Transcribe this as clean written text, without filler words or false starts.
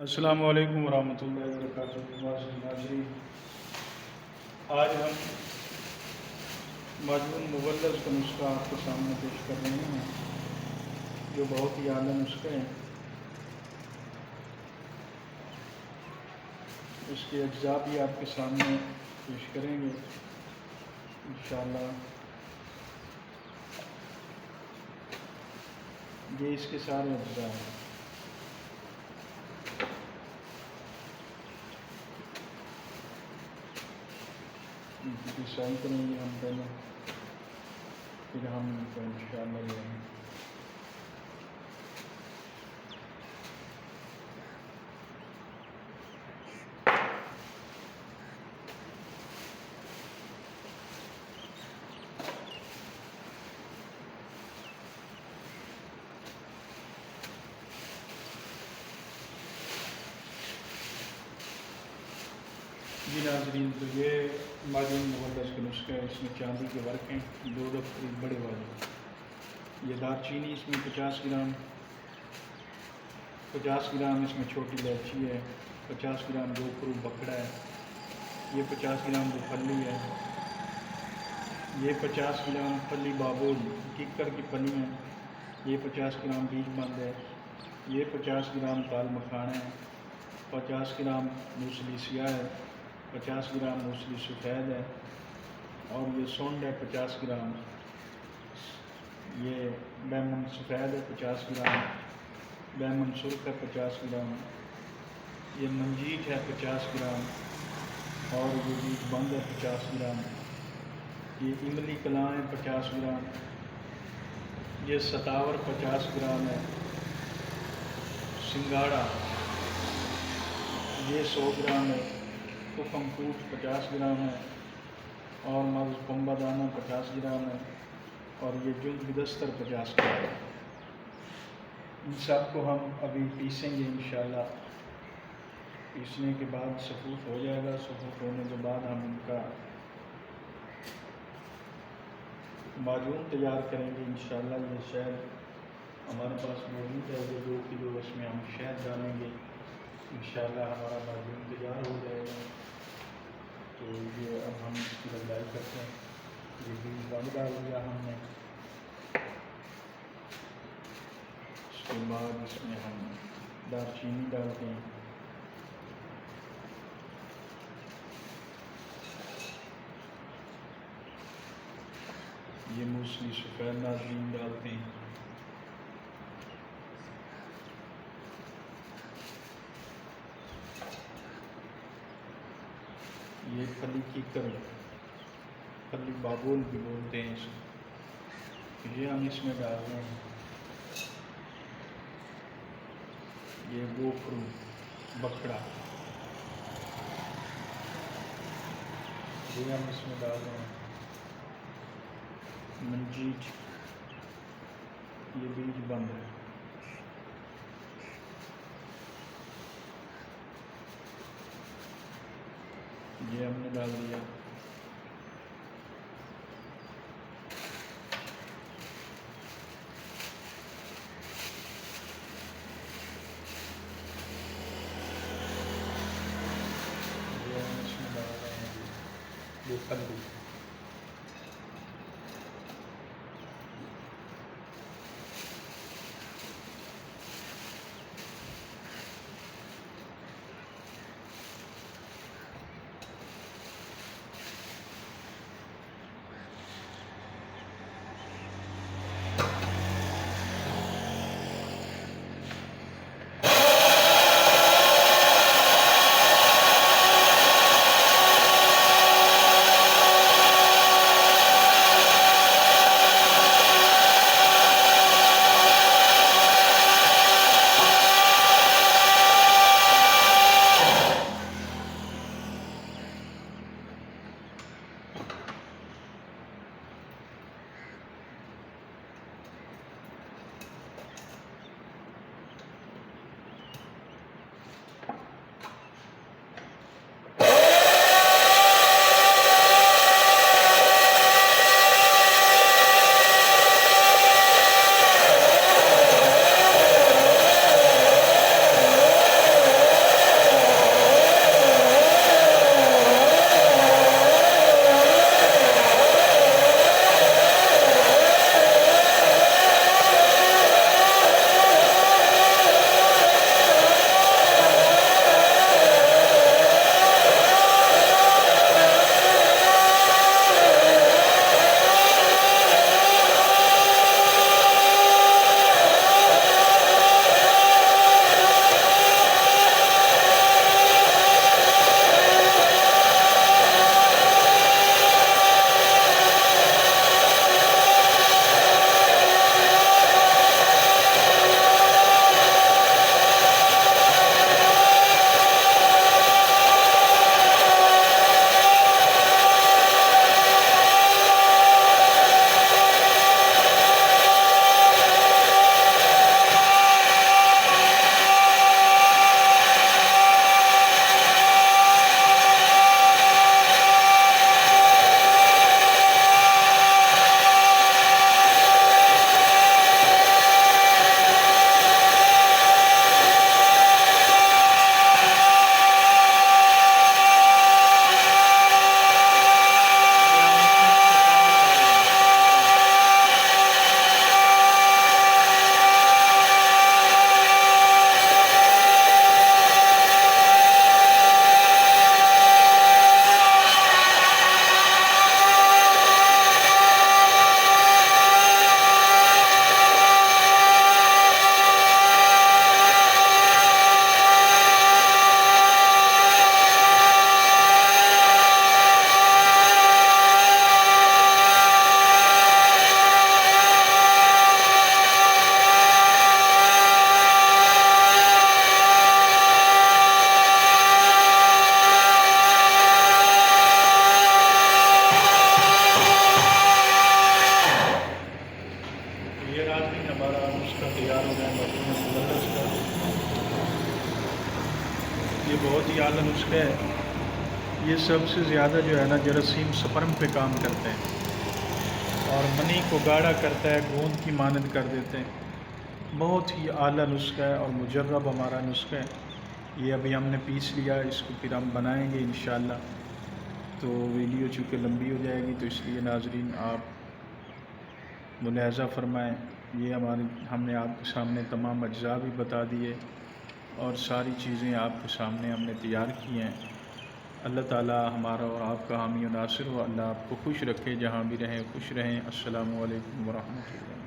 अस्सलामु अलैकुम वरहमतुल्लाहि वबरकातुहू। नाज़रीन, आज हम मजमून मुगल्लज़ का नुस्खा आपके सामने पेश कर रहे हैं, जो बहुत ही आला नुस्खे हैं। इसके अज्जा भी आपके सामने पेश करेंगे इंशाअल्लाह। ये इसके सारे अज्जा हैं। इनकी सही करेंगे हम पहले, फिर हम इनको इंशाअल्लाह लेंगे। जी नाज़रीन, तो ये मजमून मुगल्लज़ के नुस्खे हैं। इसमें चांदी के वर्क हैं, 2 दफ़े बड़े वाले। ये दालचीनी इसमें 50 ग्राम, 50 ग्राम इसमें छोटी इलायची है, 50 ग्राम गोखरू बकड़ा है, ये 50 ग्राम फली है, ये 50 ग्राम फली बाबूल किक्कर की फली है, ये 50 ग्राम बीज बंद है, ये 50 ग्राम काल मखाना है, 50 ग्राम मूसली सियाह है, 50 ग्राम मूसली सफ़ेद है, और ये सुंड है 50 ग्राम, ये बैमन सफ़ेद है 50 ग्राम, बैमन सुर्ख है 50 ग्राम, ये मंजीठ है 50 ग्राम, और ये बीज बंद है 50 ग्राम, ये इमली कलां है 50 ग्राम, ये सतावर 50 ग्राम है, सिंगाड़ा ये 100 ग्राम है, कुकम फूट 50 ग्राम है, और मगज़ पंबा दाना 50 ग्राम है, और ये जुल्द बिदस्तर 50 ग्राम है। इन सब को हम अभी पीसेंगे इंशाअल्लाह। पीसने के बाद सफूत हो जाएगा। सफूत होने के बाद हम इनका माजून तैयार करेंगे इंशाअल्लाह। ये शहद हमारे पास मौजूद है, ये 2 किलो इसमें हम शहद डालेंगे इंशाअल्लाह। हमारा माजून तैयार हो जाएगा। तो ये अब हम इसकी लगाई करते हैं। ये बीज बंद डाल दिया हमने। उसके बाद इसमें हम दालचीनी डालते हैं, ये मूसली सफ़ेद नाज़रीन डालते हैं, ये फली किक्कर, फली बाबूल भी बोलते हैं इसको, ये हम इसमें डाल रहे हैं। ये गोखरू बकड़ा, ये हम इसमें डाल रहे हैं। मंजीठ, ये बीज बंद है, ये हमने डाल दिया। ये हम इसमें डाल रहे हैं ये फली। ये बहुत ही आला नुस्खा है। ये सबसे ज़्यादा जो है ना जरासीम स्पर्म पे काम करते हैं और मनी को गाढ़ा करता है, गोंद की मानद कर देते हैं। बहुत ही आला नुस्खा है और मुजर्रब हमारा नुस्खा है। ये अभी हमने पीस लिया, इसको फिर हम बनाएंगे इंशाअल्लाह। तो वीडियो चूँकि लंबी हो जाएगी तो इसलिए नाज़रीन आप मुलाहज़ा फ़रमाएँ। ये हमने आपके सामने तमाम अज्जा भी बता दिए और सारी चीज़ें आपके सामने हमने तैयार की हैं। अल्लाह ताला हमारा और आपका हामी और नासिर हो। अल्लाह आपको खुश रखे, जहाँ भी रहें खुश रहें। अस्सलामु अलैकुम व रहमतुल्लाह।